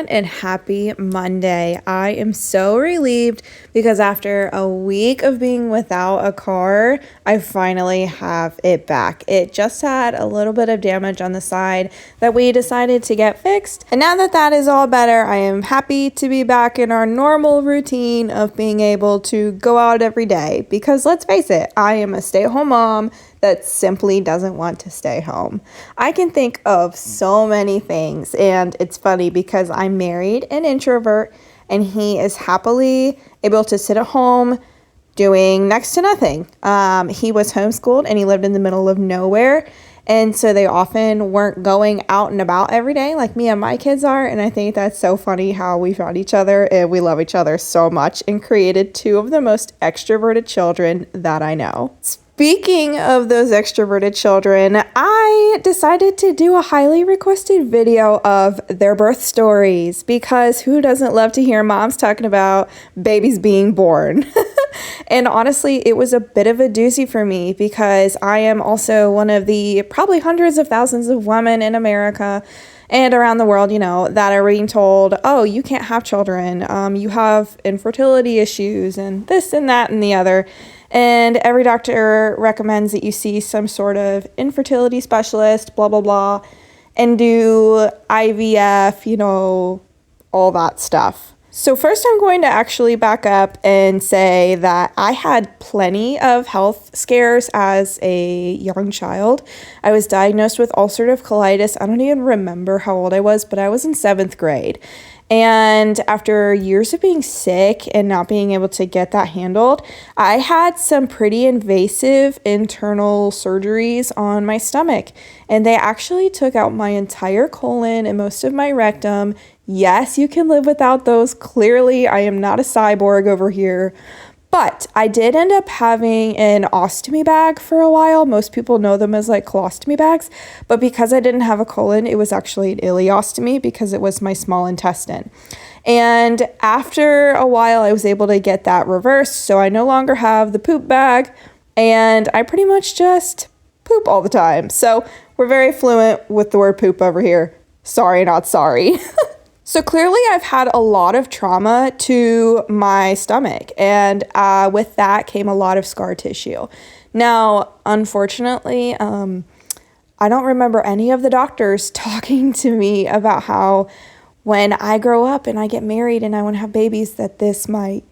everyone, and happy Monday. I am so relieved because after a week of being without a car, I finally have it back. It just had a little bit of damage on the side that we decided to get fixed. And now that that is all better, I am happy to be back in our normal routine of being able to go out every day because let's face it, I am a stay-at-home mom that simply doesn't want to stay home. I can think of so many things, and it's funny because I'm married an introvert and he is happily able to sit at home doing next to nothing. He was homeschooled and he lived in the middle of nowhere, and so they often weren't going out and about every day like me and my kids are. And I think that's so funny how we found each other and we love each other so much and created two of the most extroverted children that I know. Speaking of those extroverted children, I decided to do a highly requested video of their birth stories because who doesn't love to hear moms talking about babies being born? And honestly, it was a bit of a doozy for me because I am also one of the probably hundreds of thousands of women in America and around the world, that are being told, oh, you can't have children. You have infertility issues and this and that and the other. And every doctor recommends that you see some sort of infertility specialist, blah, blah, blah, and do IVF, all that stuff. So first I'm going to actually back up and say that I had plenty of health scares as a young child. I was diagnosed with ulcerative colitis. I don't even remember how old I was, but I was in 7th grade. And after years of being sick and not being able to get that handled, I had some pretty invasive internal surgeries on my stomach. And they actually took out my entire colon and most of my rectum. Yes, you can live without those. Clearly, I am not a cyborg over here. But I did end up having an ostomy bag for a while. Most people know them as like colostomy bags. But because I didn't have a colon, it was actually an ileostomy because it was my small intestine. And after a while, I was able to get that reversed. So I no longer have the poop bag. And I pretty much just poop all the time. So we're very fluent with the word poop over here. Sorry, not sorry. So clearly I've had a lot of trauma to my stomach, and with that came a lot of scar tissue. Now, unfortunately, I don't remember any of the doctors talking to me about how when I grow up and I get married and I want to have babies that this might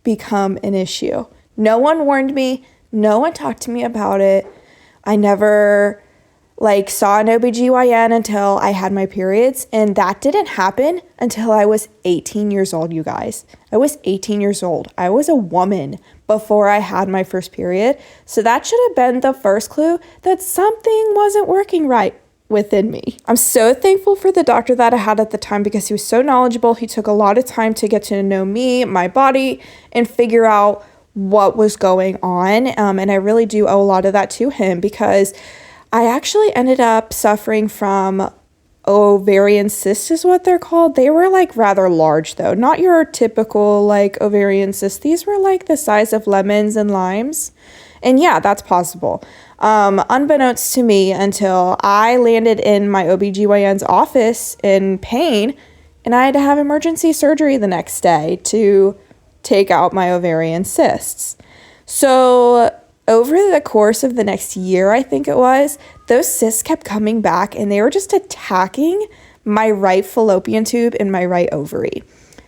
become an issue. No one warned me. No one talked to me about it. I never saw an OBGYN until I had my periods, and that didn't happen until I was 18 years old, you guys. I was 18 years old. I was a woman before I had my first period, so that should have been the first clue that something wasn't working right within me. I'm so thankful for the doctor that I had at the time because he was so knowledgeable. He took a lot of time to get to know me, my body, and figure out what was going on, and I really do owe a lot of that to him because I actually ended up suffering from ovarian cysts is what they're called. They were rather large though, not your typical ovarian cysts. These were the size of lemons and limes. And yeah, that's possible. Unbeknownst to me until I landed in my OBGYN's office in pain and I had to have emergency surgery the next day to take out my ovarian cysts. So over the course of the next year, I think it was, those cysts kept coming back and they were just attacking my right fallopian tube and my right ovary.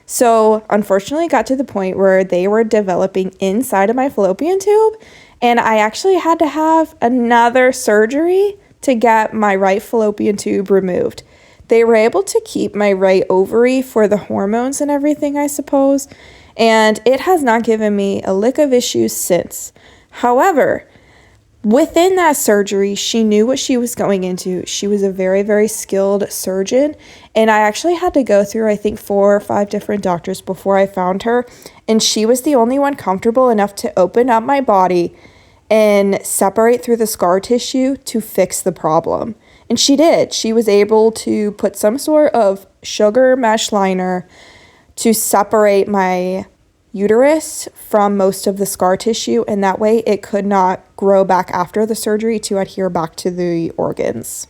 So unfortunately, it got to the point where they were developing inside of my fallopian tube, and I actually had to have another surgery to get my right fallopian tube removed. They were able to keep my right ovary for the hormones and everything, I suppose, and it has not given me a lick of issues since. However, within that surgery, she knew what she was going into. She was a very, very skilled surgeon, and I actually had to go through, I think, 4 or 5 different doctors before I found her, and she was the only one comfortable enough to open up my body and separate through the scar tissue to fix the problem. And she did. She was able to put some sort of sugar mesh liner to separate my uterus from most of the scar tissue, and that way it could not grow back after the surgery to adhere back to the organs.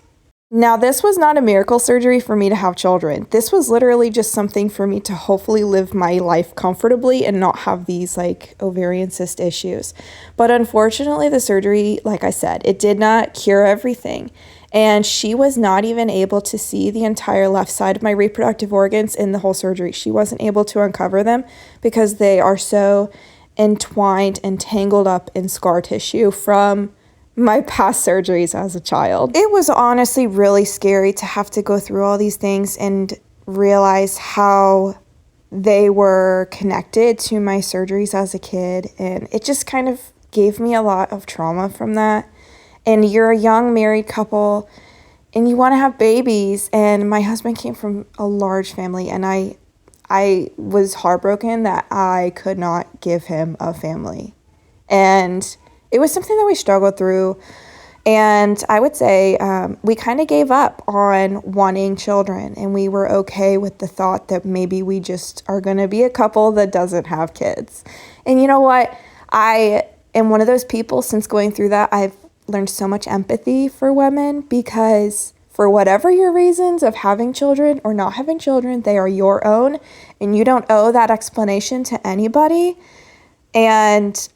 Now, this was not a miracle surgery for me to have children. This was literally just something for me to hopefully live my life comfortably and not have these like ovarian cyst issues. But unfortunately, the surgery, like I said, it did not cure everything. And she was not even able to see the entire left side of my reproductive organs in the whole surgery. She wasn't able to uncover them because they are so entwined and tangled up in scar tissue from my past surgeries as a child. It was honestly really scary to have to go through all these things and realize how they were connected to my surgeries as a kid. And it just kind of gave me a lot of trauma from that. And you're a young married couple and you want to have babies. And my husband came from a large family, and I was heartbroken that I could not give him a family. And it was something that we struggled through, and I would say we kind of gave up on wanting children, and we were okay with the thought that maybe we just are going to be a couple that doesn't have kids. And you know what? I am one of those people, since going through that, I've learned so much empathy for women, because for whatever your reasons of having children or not having children, they are your own, and you don't owe that explanation to anybody. And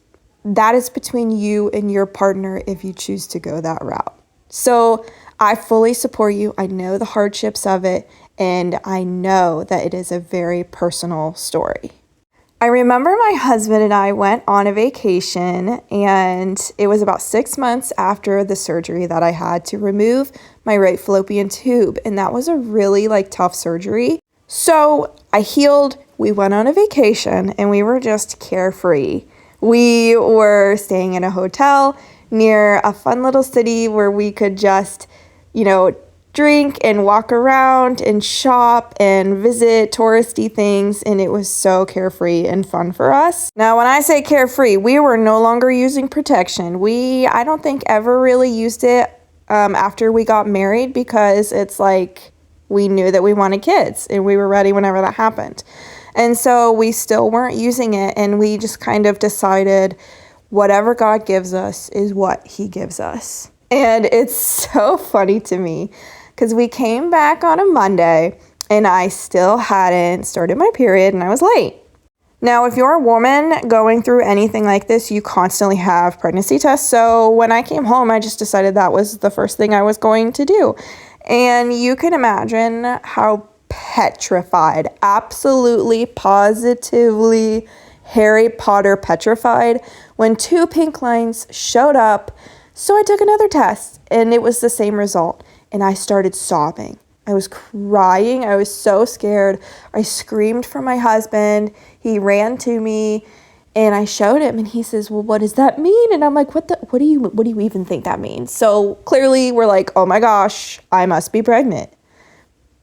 that is between you and your partner if you choose to go that route. So I fully support you. I know the hardships of it, and I know that it is a very personal story. I remember my husband and I went on a vacation, and it was about 6 months after the surgery that I had to remove my right fallopian tube, and that was a really tough surgery. So I healed, we went on a vacation, and we were just carefree. We were staying in a hotel near a fun little city where we could just, drink and walk around and shop and visit touristy things, and it was so carefree and fun for us. Now, when I say carefree, we were no longer using protection. I don't think ever really used it after we got married, because it's like we knew that we wanted kids and we were ready whenever that happened. And so we still weren't using it, and we just kind of decided whatever God gives us is what he gives us. And it's so funny to me because we came back on a Monday and I still hadn't started my period and I was late. Now, if you're a woman going through anything like this, you constantly have pregnancy tests. So when I came home, I just decided that was the first thing I was going to do. And you can imagine how petrified, absolutely, positively, Harry Potter petrified, when 2 pink lines showed up. So I took another test and it was the same result. And I started sobbing. I was crying. I was so scared. I screamed for my husband. He ran to me and I showed him and he says, "Well, what does that mean?" And I'm like, what do you even think that means? So clearly we're like, oh my gosh, I must be pregnant.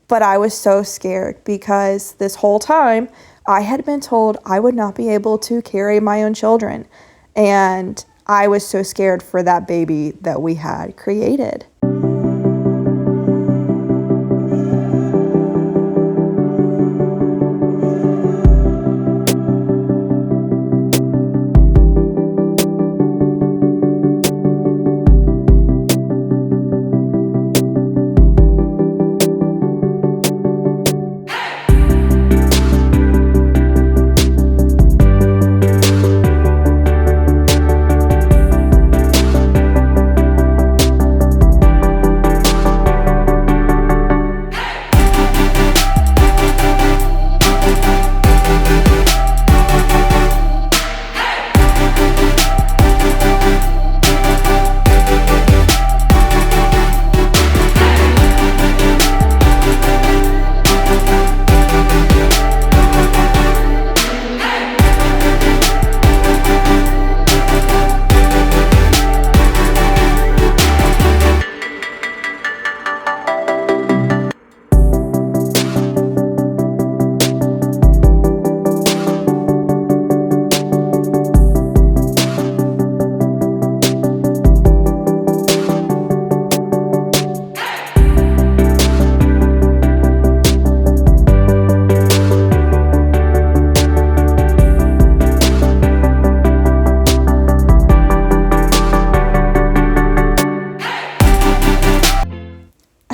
But I was so scared because this whole time I had been told I would not be able to carry my own children. And I was so scared for that baby that we had created.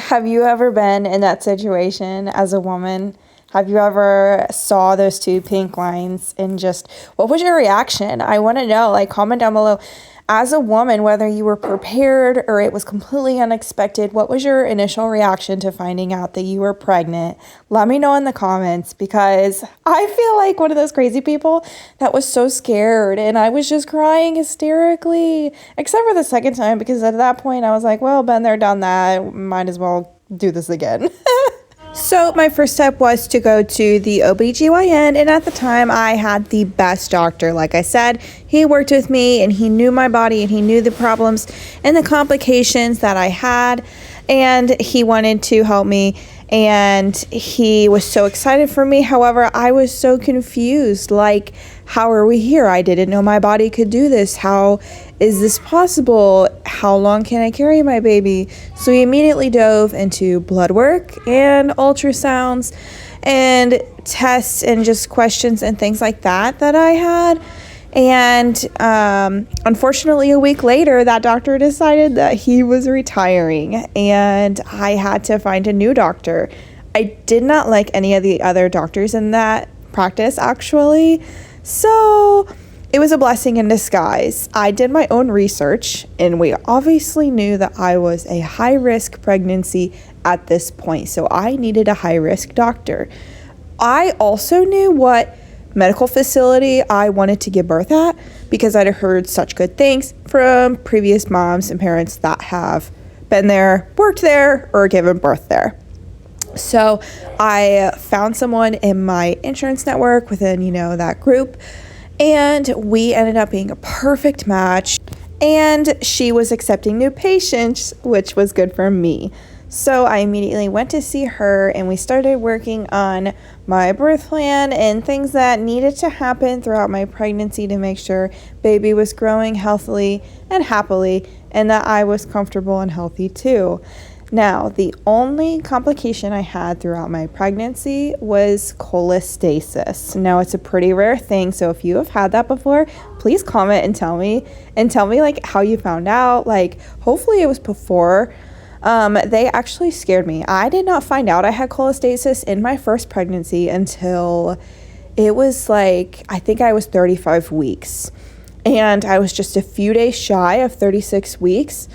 Have you ever been in that situation as a woman? Have you ever saw those two pink lines and just, what was your reaction? I want to know, like, comment down below. As a woman, whether you were prepared or it was completely unexpected, what was your initial reaction to finding out that you were pregnant? Let me know in the comments, because I feel like one of those crazy people that was so scared, and I was just crying hysterically, except for the second time, because at that point I was like, well, been there, done that, might as well do this again. So my first step was to go to the OBGYN, and at the time I had the best doctor. Like I said, he worked with me and he knew my body and he knew the problems and the complications that I had, and he wanted to help me, and he was so excited for me. However, I was so confused, like, how are we here? I didn't know my body could do this. How is this possible? How long can I carry my baby? So we immediately dove into blood work and ultrasounds and tests and just questions and things like that I had. And unfortunately, a week later, that doctor decided that he was retiring, and I had to find a new doctor. I did not like any of the other doctors in that practice, actually. So it was a blessing in disguise. I did my own research, and we obviously knew that I was a high-risk pregnancy at this point. So I needed a high-risk doctor. I also knew what medical facility I wanted to give birth at, because I'd heard such good things from previous moms and parents that have been there, worked there, or given birth there. So I found someone in my insurance network within, that group, and we ended up being a perfect match, and she was accepting new patients, which was good for me. So I immediately went to see her, and we started working on my birth plan and things that needed to happen throughout my pregnancy to make sure baby was growing healthily and happily, and that I was comfortable and healthy too. Now, the only complication I had throughout my pregnancy was colitis. Now, it's a pretty rare thing, so if you have had that before, please comment and tell me like how you found out. Like, hopefully it was before. They actually scared me. I did not find out I had colitis in my first pregnancy until it was like, I think I was 35 weeks, and I was just a few days shy of 36 weeks.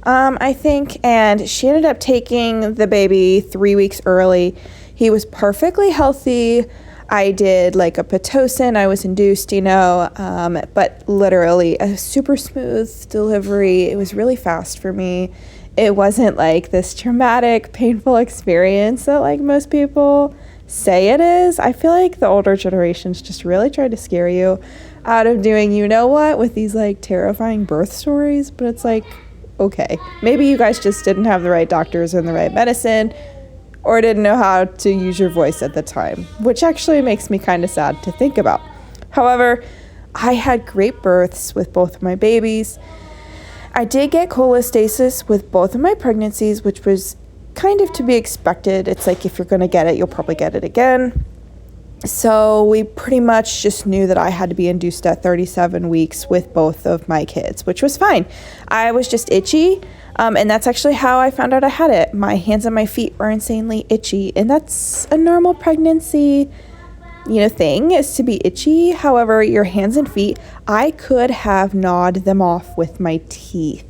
I think, and she ended up taking the baby 3 weeks early. He was perfectly healthy. I did like a Pitocin, I was induced, but literally a super smooth delivery. It was really fast for me. It wasn't like this traumatic, painful experience that like most people say it is. I feel like the older generations just really try to scare you out of doing with these like terrifying birth stories, but it's like, okay, maybe you guys just didn't have the right doctors and the right medicine, or didn't know how to use your voice at the time, which actually makes me kind of sad to think about. However, I had great births with both of my babies. I did get colitis with both of my pregnancies, which was kind of to be expected. It's like, if you're going to get it, you'll probably get it again. So we pretty much just knew that I had to be induced at 37 weeks with both of my kids, which was fine. I was just itchy, and that's actually how I found out I had it. My hands and my feet were insanely itchy, and that's a normal pregnancy, thing, is to be itchy. However, your hands and feet, I could have gnawed them off with my teeth.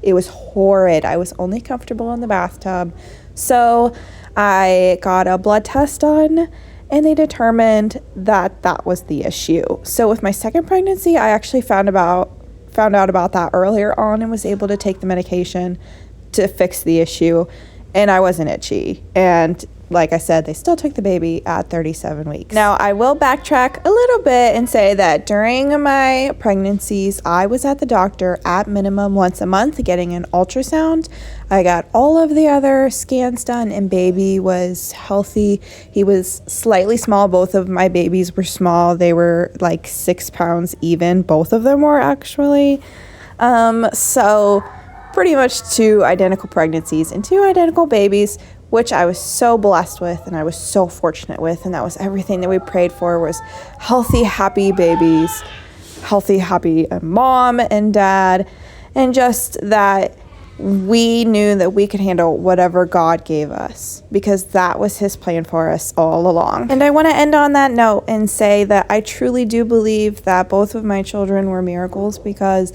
It was horrid. I was only comfortable in the bathtub. So I got a blood test done, and they determined that that was the issue. So with my second pregnancy, I actually found out about that earlier on and was able to take the medication to fix the issue, and I wasn't itchy. And like I said, they still took the baby at 37 weeks. Now, I will backtrack a little bit and say that during my pregnancies, I was at the doctor at minimum once a month getting an ultrasound. I got all of the other scans done, and baby was healthy. He was slightly small. Both of my babies were small. They were like 6 pounds even. Both of them were actually. So pretty much 2 identical pregnancies and 2 identical babies, which I was so blessed with and I was so fortunate with. And that was everything that we prayed for, was healthy, happy babies, healthy, happy mom and dad, and just that we knew that we could handle whatever God gave us because that was his plan for us all along. And I want to end on that note and say that I truly do believe that both of my children were miracles because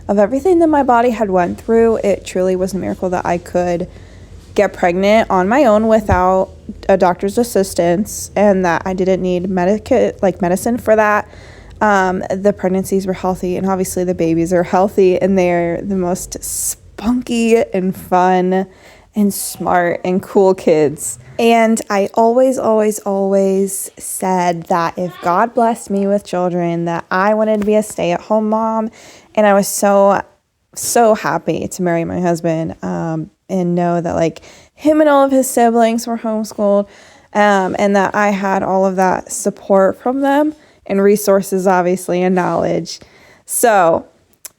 of everything that my body had went through. It truly was a miracle that I could get pregnant on my own without a doctor's assistance and that I didn't need medicine for that. The pregnancies were healthy and obviously the babies are healthy and they're the most spunky and fun and smart and cool kids. And I always said that if God blessed me with children, that I wanted to be a stay-at-home mom. And I was so happy to marry my husband and know that like him and all of his siblings were homeschooled and that I had all of that support from them and resources, obviously, and knowledge. So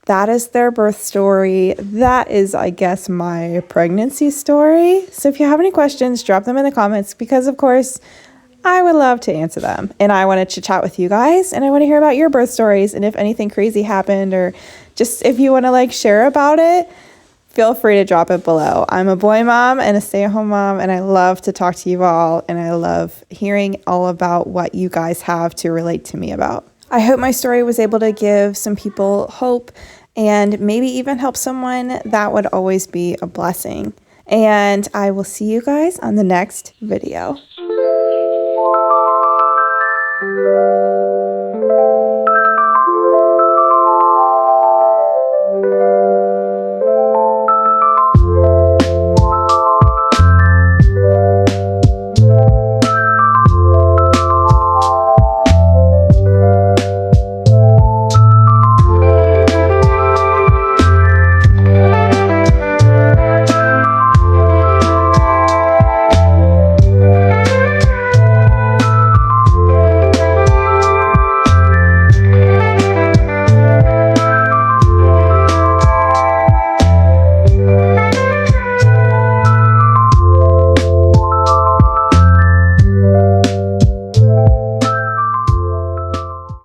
that is their birth story. That is, I guess, my pregnancy story. So if you have any questions, drop them in the comments because, of course, I would love to answer them. And I wanted to chat with you guys and I want to hear about your birth stories and if anything crazy happened or just if you want to like share about it, feel free to drop it below. I'm a boy mom and a stay-at-home mom and I love to talk to you all and I love hearing all about what you guys have to relate to me about. I hope my story was able to give some people hope and maybe even help someone. That would always be a blessing. And I will see you guys on the next video.